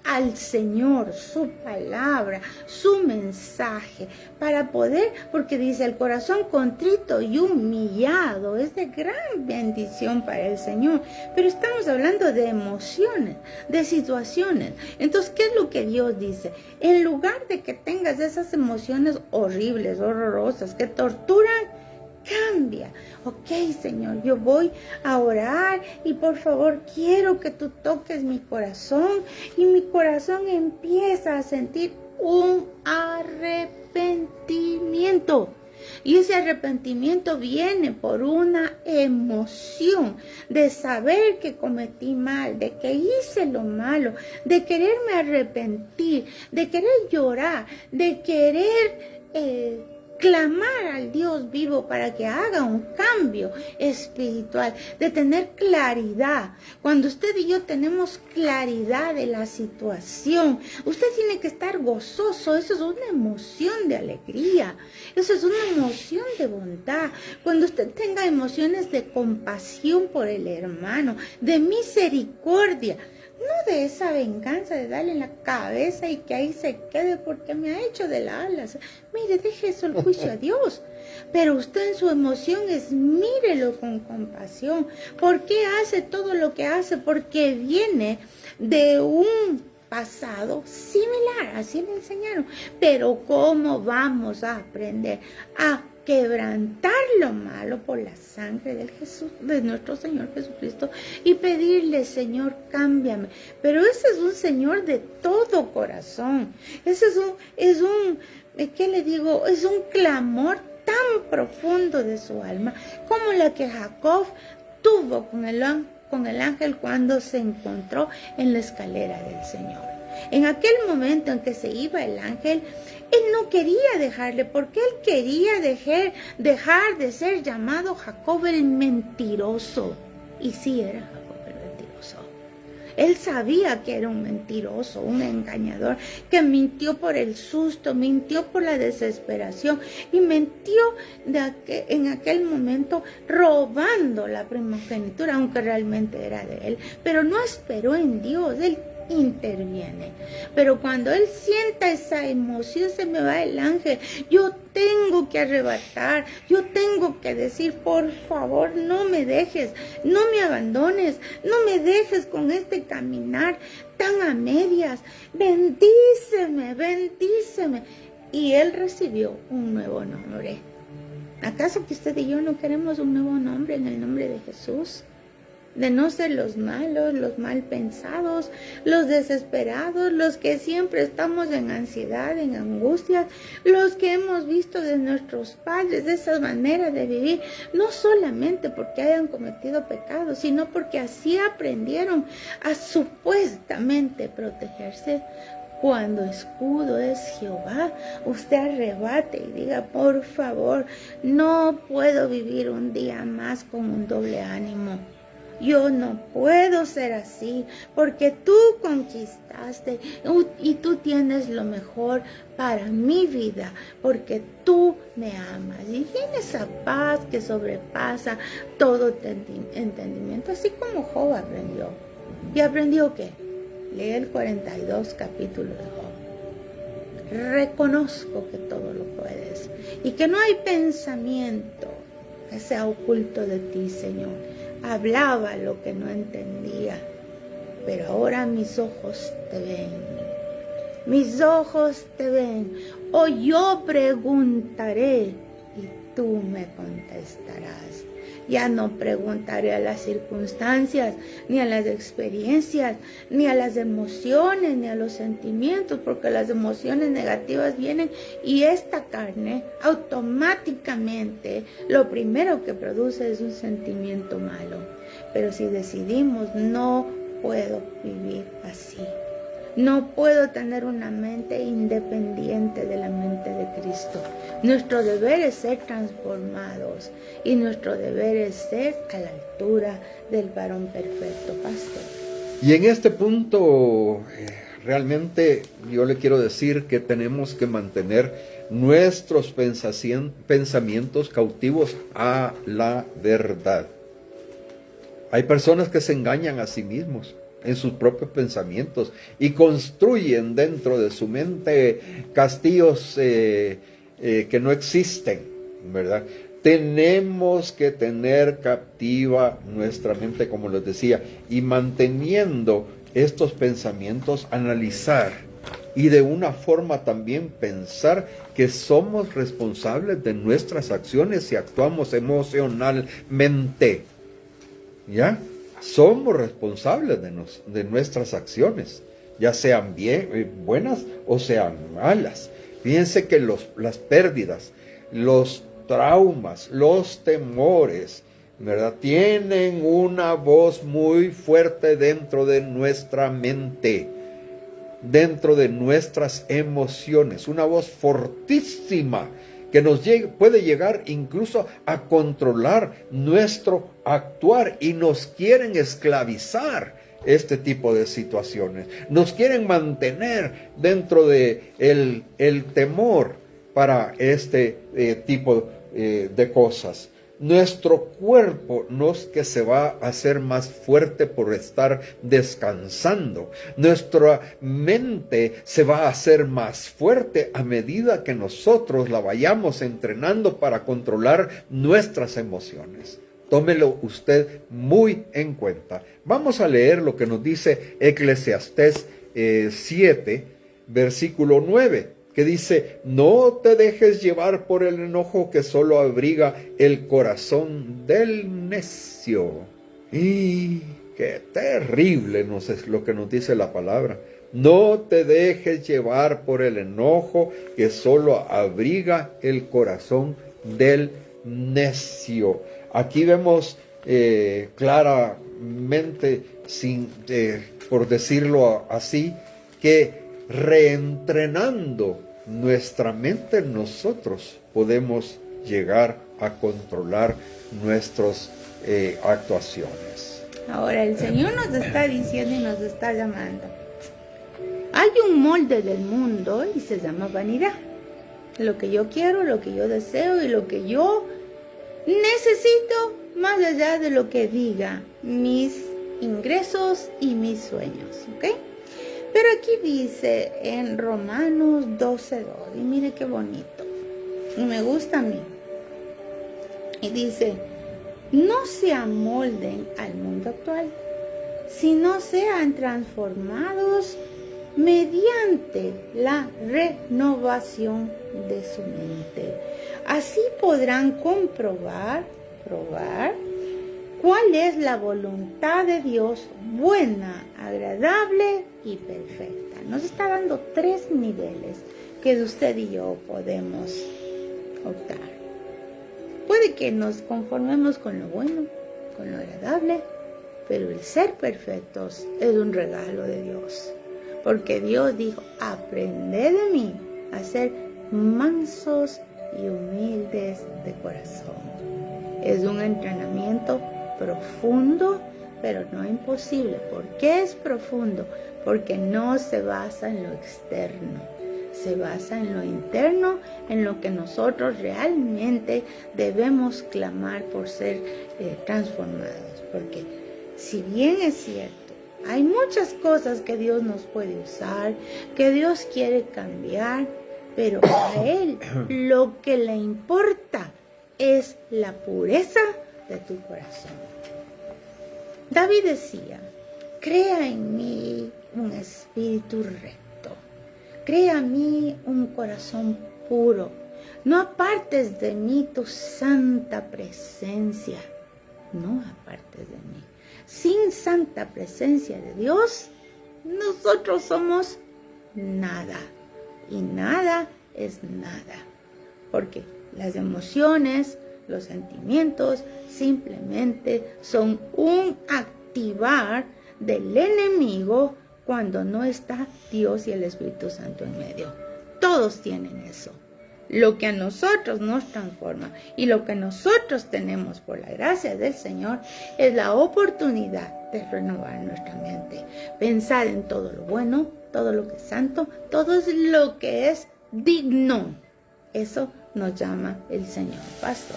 al Señor, su palabra, su mensaje, para poder, porque dice, el corazón contrito y humillado es de gran bendición para el Señor. Pero estamos hablando de emociones, de situaciones. Entonces, ¿qué es lo que Dios dice? En lugar de que tengas esas emociones horribles, horrorosas, que torturan, cambia. Ok, Señor, yo voy a orar y por favor quiero que tú toques mi corazón, y mi corazón empieza a sentir un arrepentimiento. Y ese arrepentimiento viene por una emoción de saber que cometí mal, de que hice lo malo, de quererme arrepentir, de querer llorar, de querer clamar al Dios vivo para que haga un cambio espiritual, de tener claridad. Cuando usted y yo tenemos claridad de la situación, usted tiene que estar gozoso. Eso es una emoción de alegría, eso es una emoción de bondad. Cuando usted tenga emociones de compasión por el hermano, de misericordia, no de esa venganza de darle en la cabeza y que ahí se quede porque me ha hecho de la alas. Mire, deje eso el juicio a Dios. Pero usted en su emoción mírelo con compasión. ¿Por qué hace todo lo que hace? Porque viene de un pasado similar, así le enseñaron. Pero ¿cómo vamos a aprender a quebrantar lo malo por la sangre de nuestro Señor Jesucristo y pedirle, Señor, cámbiame? Pero ese es un Señor de todo corazón. Ese es un ¿qué le digo? Es un clamor tan profundo de su alma, como la que Jacob tuvo con el ángel cuando se encontró en la escalera del Señor. En aquel momento en que se iba el ángel, él no quería dejarle, porque él quería dejar de ser llamado Jacob el mentiroso. Y sí era Jacob el mentiroso. Él sabía que era un mentiroso, un engañador, que mintió por el susto, mintió por la desesperación y mintió en aquel momento robando la primogenitura, aunque realmente era de él. Pero no esperó en Dios, él interviene. Pero cuando él sienta esa emoción, se me va el ángel, yo tengo que arrebatar, yo tengo que decir, por favor, no me dejes, no me abandones, no me dejes con este caminar tan a medias, bendíceme, bendíceme. Y él recibió un nuevo nombre. ¿Acaso que usted y yo no queremos un nuevo nombre en el nombre de Jesús? De no ser los malos, los mal pensados, los desesperados, los que siempre estamos en ansiedad, en angustia, los que hemos visto de nuestros padres de esa manera de vivir, no solamente porque hayan cometido pecados, sino porque así aprendieron a supuestamente protegerse. Cuando escudo es Jehová, usted arrebate y diga, por favor, no puedo vivir un día más con un doble ánimo. Yo no puedo ser así, porque tú conquistaste y tú tienes lo mejor para mi vida, porque tú me amas y tienes esa paz que sobrepasa todo entendimiento, así como Job aprendió. ¿Y aprendió qué? Lee el 42 capítulo de Job. Reconozco que todo lo puedes y que no hay pensamiento que sea oculto de ti, Señor. Hablaba lo que no entendía, pero ahora mis ojos te ven. Mis ojos te ven. O yo preguntaré y tú me contestarás. Ya no preguntaré a las circunstancias, ni a las experiencias, ni a las emociones, ni a los sentimientos, porque las emociones negativas vienen y esta carne automáticamente lo primero que produce es un sentimiento malo. Pero si decidimos, no puedo vivir así. No puedo tener una mente independiente de la mente de Cristo. Nuestro deber es ser transformados y nuestro deber es ser a la altura del varón perfecto, pastor. Y en este punto, realmente yo le quiero decir que tenemos que mantener nuestros pensamientos cautivos a la verdad. Hay personas que se engañan a sí mismos en sus propios pensamientos y construyen dentro de su mente castillos que no existen, ¿verdad? Tenemos que tener captiva nuestra mente, como les decía, y manteniendo estos pensamientos, analizar y de una forma también pensar que somos responsables de nuestras acciones si actuamos emocionalmente, ¿ya? Somos responsables de nuestras acciones, ya sean buenas o sean malas. Fíjense que las pérdidas, los traumas, los temores, ¿verdad? Tienen una voz muy fuerte dentro de nuestra mente, dentro de nuestras emociones, una voz fortísima que puede llegar incluso a controlar nuestro actuar, y nos quieren esclavizar este tipo de situaciones. Nos quieren mantener dentro de el temor para este tipo de cosas. Nuestro cuerpo no es que se va a hacer más fuerte por estar descansando. Nuestra mente se va a hacer más fuerte a medida que nosotros la vayamos entrenando para controlar nuestras emociones. Tómelo usted muy en cuenta. Vamos a leer lo que nos dice Eclesiastés 7, versículo 9. Que dice: no te dejes llevar por el enojo, que solo abriga el corazón del necio. Y qué terrible es lo que nos dice la palabra. No te dejes llevar por el enojo, que solo abriga el corazón del necio. Aquí vemos claramente, por decirlo así, que reentrenando nuestra mente, nosotros podemos llegar a controlar nuestras actuaciones. Ahora el Señor nos está diciendo y nos está llamando. Hay un molde del mundo y se llama vanidad. Lo que yo quiero, lo que yo deseo y lo que yo necesito, más allá de lo que diga mis ingresos y mis sueños, ¿ok? Pero aquí dice en Romanos 12:2, y mire qué bonito, y me gusta a mí. Y dice: no se amolden al mundo actual, sino sean transformados mediante la renovación de su mente. Así podrán probar cuál es la voluntad de Dios, buena, agradable y perfecta. Nos está dando 3 niveles que usted y yo podemos optar. Puede que nos conformemos con lo bueno, con lo agradable, pero el ser perfectos es un regalo de Dios. Porque Dios dijo: aprended de mí a ser mansos y humildes de corazón. Es un entrenamiento profundo, pero no imposible. ¿Por qué es profundo? Porque no se basa en lo externo, se basa en lo interno, en lo que nosotros realmente debemos clamar por ser transformados. Porque si bien es cierto, hay muchas cosas que Dios nos puede usar, que Dios quiere cambiar, pero a Él lo que le importa es la pureza de tu corazón. David decía: crea en mí un espíritu recto, crea en mí un corazón puro, no apartes de mí tu santa presencia, no apartes de mí. Sin santa presencia de Dios, nosotros somos nada, y nada es nada, porque las emociones, los sentimientos simplemente son un activar del enemigo cuando no está Dios y el Espíritu Santo en medio. Todos tienen eso. Lo que a nosotros nos transforma y lo que nosotros tenemos por la gracia del Señor es la oportunidad de renovar nuestra mente, pensar en todo lo bueno, todo lo que es santo, todo lo que es digno. Eso nos llama el Señor, pastor.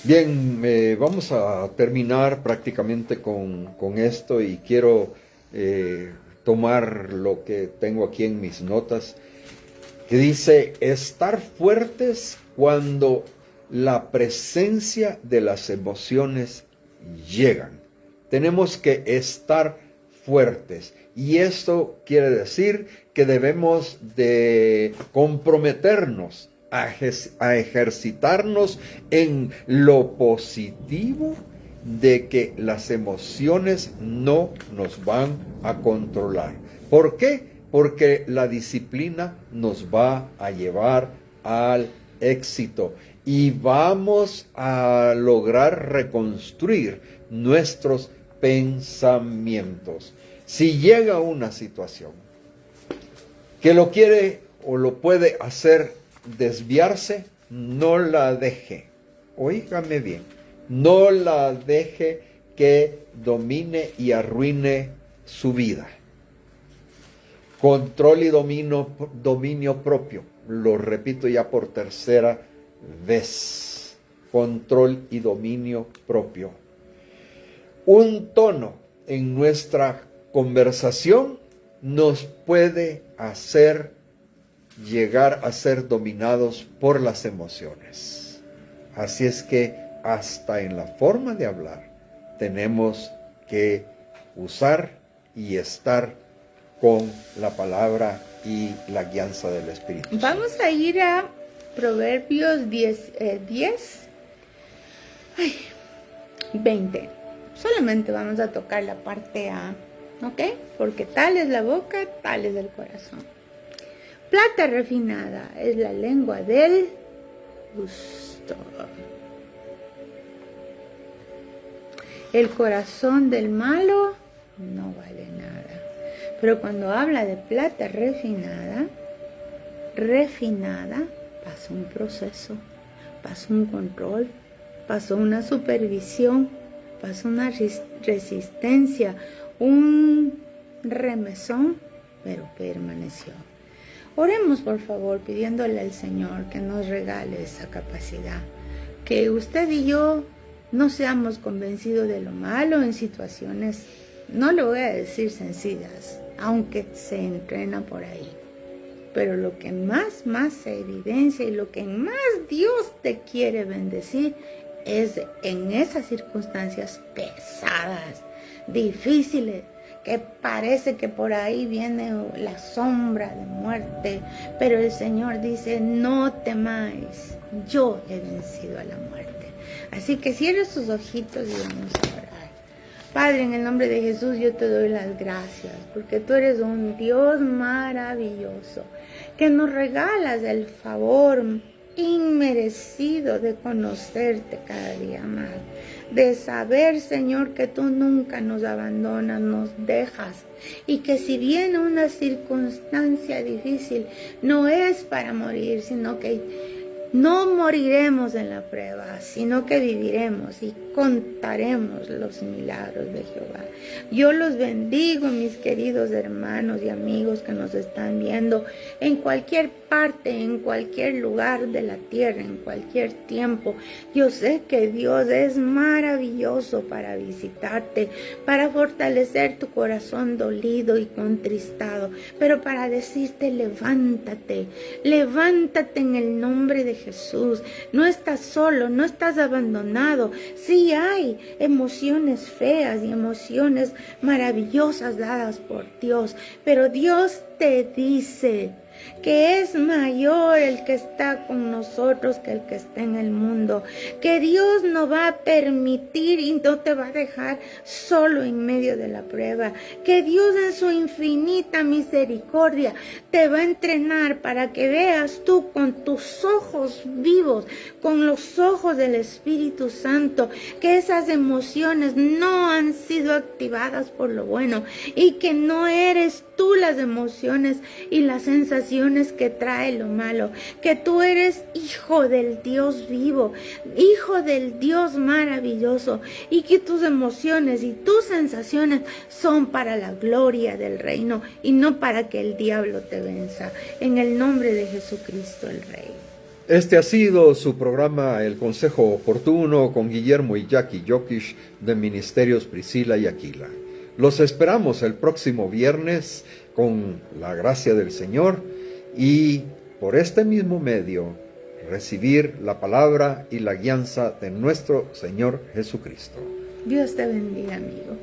Bien, vamos a terminar prácticamente con esto, y quiero tomar lo que tengo aquí en mis notas, que dice: estar fuertes cuando la presencia de las emociones llegan. Tenemos que estar fuertes, y esto quiere decir que debemos de comprometernos a ejercitarnos en lo positivo de que las emociones no nos van a controlar. ¿Por qué? Porque la disciplina nos va a llevar al éxito y vamos a lograr reconstruir nuestros pensamientos. Si llega una situación que lo quiere o lo puede hacer desviarse, no la deje, oígame bien, no la deje que domine y arruine su vida. Control y dominio propio. Lo repito ya por tercera vez. Control y dominio propio. Un tono en nuestra conversación nos puede hacer llegar a ser dominados por las emociones. Así es que hasta en la forma de hablar tenemos que usar y estar con la palabra y la guianza del Espíritu. Vamos a ir a Proverbios 20. Solamente vamos a tocar la parte A, ¿ok? Porque tal es la boca, tal es el corazón. Plata refinada es la lengua del justo. El corazón del malo no vale nada. Pero cuando habla de plata refinada, pasa un proceso, pasa un control, pasa una supervisión, pasa una resistencia, un remesón, pero permaneció. Oremos por favor pidiéndole al Señor que nos regale esa capacidad, que usted y yo no seamos convencidos de lo malo en situaciones, no le voy a decir sencillas, aunque se entrena por ahí. Pero lo que más se evidencia y lo que más Dios te quiere bendecir es en esas circunstancias pesadas, difíciles, que parece que por ahí viene la sombra de muerte, pero el Señor dice, no temáis, yo he vencido a la muerte. Así que cierre sus ojitos y vamos a orar. Padre, en el nombre de Jesús yo te doy las gracias, porque tú eres un Dios maravilloso, que nos regalas el favor inmerecido de conocerte cada día más, de saber, Señor, que tú nunca nos abandonas, nos dejas, y que si viene una circunstancia difícil, no es para morir, sino que no moriremos en la prueba, sino que viviremos y contaremos los milagros de Jehová. Yo los bendigo, mis queridos hermanos y amigos que nos están viendo en cualquier parte, en cualquier lugar de la tierra, en cualquier tiempo. Yo sé que Dios es maravilloso para visitarte, para fortalecer tu corazón dolido y contristado, pero para decirte levántate en el nombre de Jesús. No estás solo, no estás abandonado. Sí hay emociones feas y emociones maravillosas dadas por Dios, pero Dios te dice que es mayor el que está con nosotros que el que está en el mundo, que Dios no va a permitir y no te va a dejar solo en medio de la prueba, que Dios en su infinita misericordia te va a entrenar para que veas tú con tus ojos vivos, con los ojos del Espíritu Santo, que esas emociones no han sido activadas por lo bueno y que no eres tú las emociones y las sensaciones que trae lo malo, que tú eres hijo del Dios vivo, hijo del Dios maravilloso, y que tus emociones y tus sensaciones son para la gloria del reino y no para que el diablo te venza. En el nombre de Jesucristo el Rey. Este ha sido su programa El Consejo Oportuno con Guillermo y Jackie Jokish de Ministerios Priscila y Aquila. Los esperamos el próximo viernes con la gracia del Señor y por este mismo medio recibir la palabra y la guianza de nuestro Señor Jesucristo. Dios te bendiga, amigo.